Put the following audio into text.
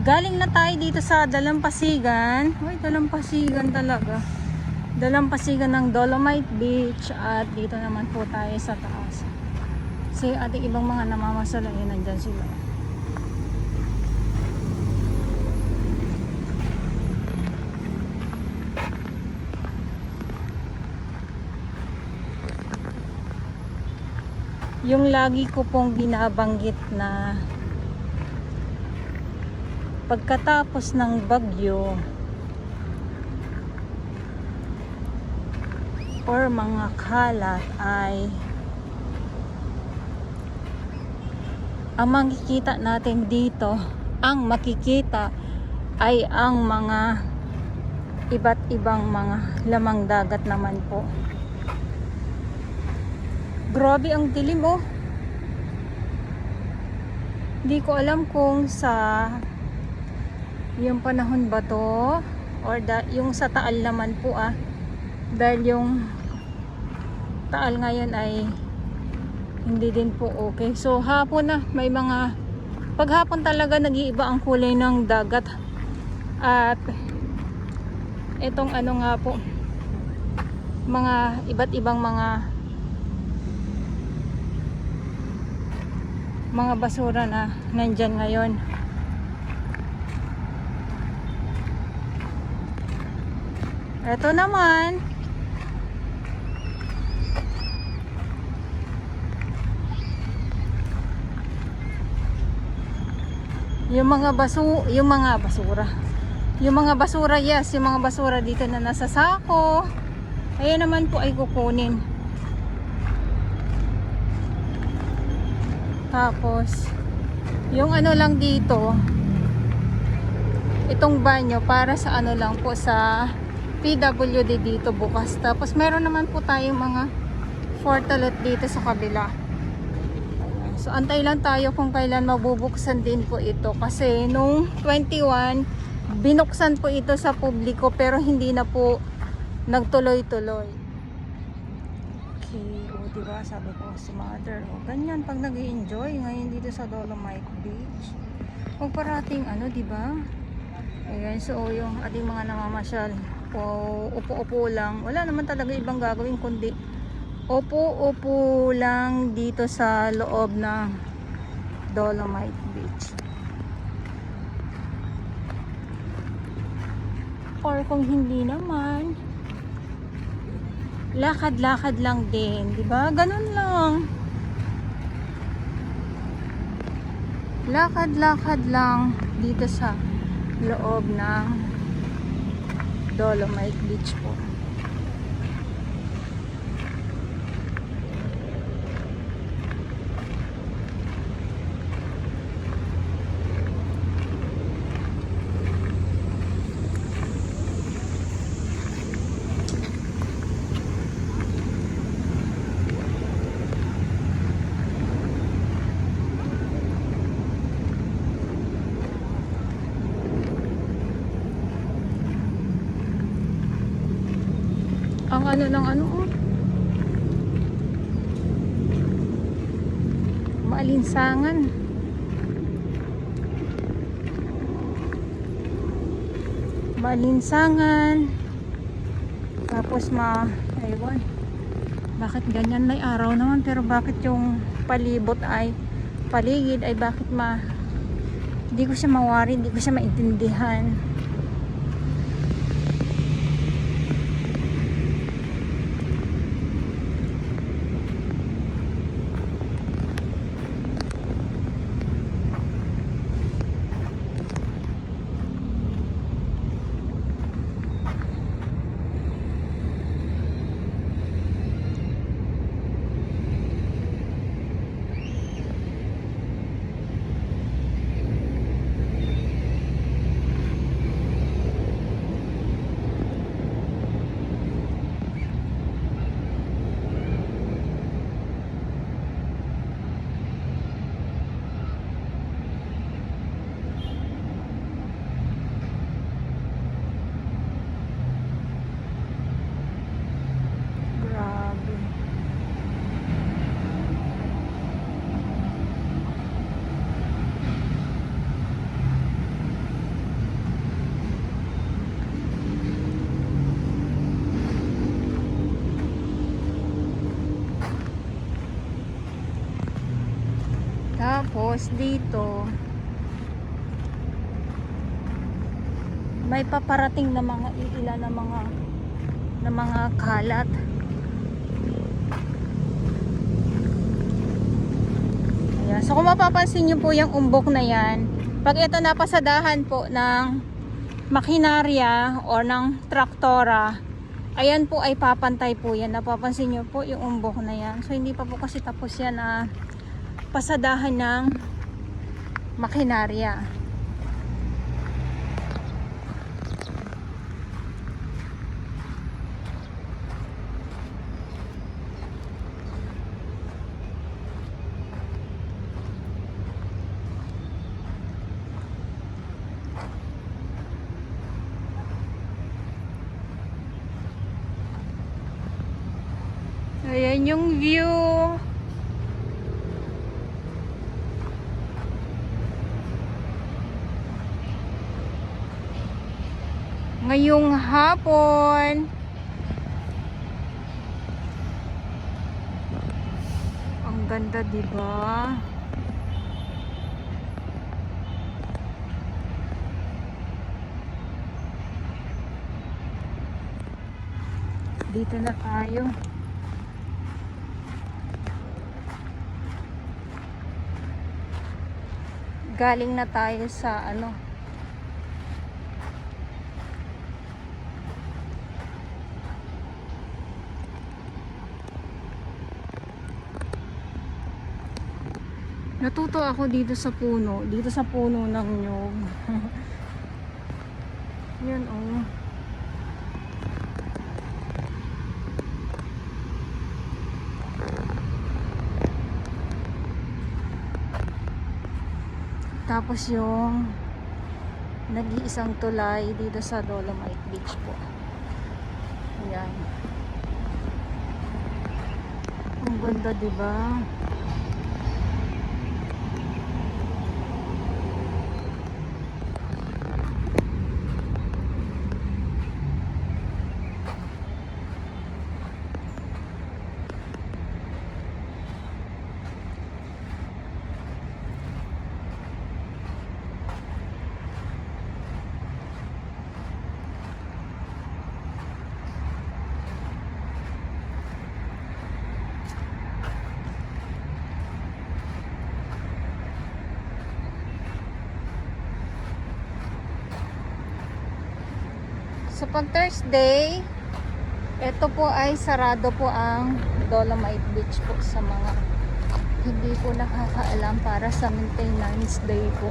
Galing na tayo dito sa Dalampasigan. Uy, Dalampasigan talaga. Dalampasigan ng Dolomite Beach. At dito naman po tayo sa taas. Kasi ating ibang mga namamasala, nandyan sila. Yung lagi ko pong binabanggit na pagkatapos ng bagyo or mga kalat ay ang makikita natin dito, ang makikita ay ang mga iba't ibang mga lamang dagat naman po. Grabe ang dilim, oh. Hindi ko alam kung sa yung panahon ba to or yung sa Taal naman po, dahil yung Taal ngayon ay hindi din po okay. So hapon na may mga paghapon talaga nag-iiba ang kulay ng dagat. At itong ano nga po, mga iba't ibang mga basura na nandyan ngayon. Ito naman yung mga basura, yes, yung mga basura dito na nasa sako. Ayan naman po ay kukunin. Tapos yung ano lang dito, itong banyo para sa ano lang po, sa PWD dito bukas. Tapos meron naman po tayong mga fortalet dito sa kabila. So antay lang tayo kung kailan mabubuksan din po ito, kasi nung 21 binuksan po ito sa publiko pero hindi na po nagtuloy-tuloy. Okay, o diba sabi ko si mother, o ganyan pag nag-i-enjoy ngayon dito sa Dolomite Beach. Huwag parating ano, diba? Ayan, so yung ating mga namamasyal, o upo-upo lang, wala naman talaga ibang gagawin kundi upo-upo lang dito sa loob ng Dolomite Beach. Or kung hindi naman, lakad-lakad lang din, di ba? Ganun lang. Lakad-lakad lang dito sa loob ng Dolomite Beach po. Ang ano ng ano, maalinsangan. Maalinsangan. Tapos aywan. Bakit ganyan, may araw naman pero bakit yung paligid ay bakit hindi ko siya mawari, hindi ko siya maintindihan. Tapos dito may paparating na mga ilan na mga kalat. Ayan. So kung mapapansin nyo po yung umbok na yan, pag ito napasadahan po ng makinarya o ng traktora, ayan po ay papantay po yan. Napapansin nyo po yung umbok na yan. So hindi pa po kasi tapos yan na pasadahan ng makinarya. Ayan yung view. Ngayong hapon. Ang ganda, 'di ba? Dito na tayo. Galing na tayo sa ano, natuto ako dito sa puno ng nyug. Yan oh. Tapos yung nag-iisang tulay dito sa Dolomite Beach po. Ayan. Ang ganda, diba? So pag Thursday, ito po ay sarado po ang Dolomite Beach po sa mga hindi po nakakaalam, para sa maintenance day po.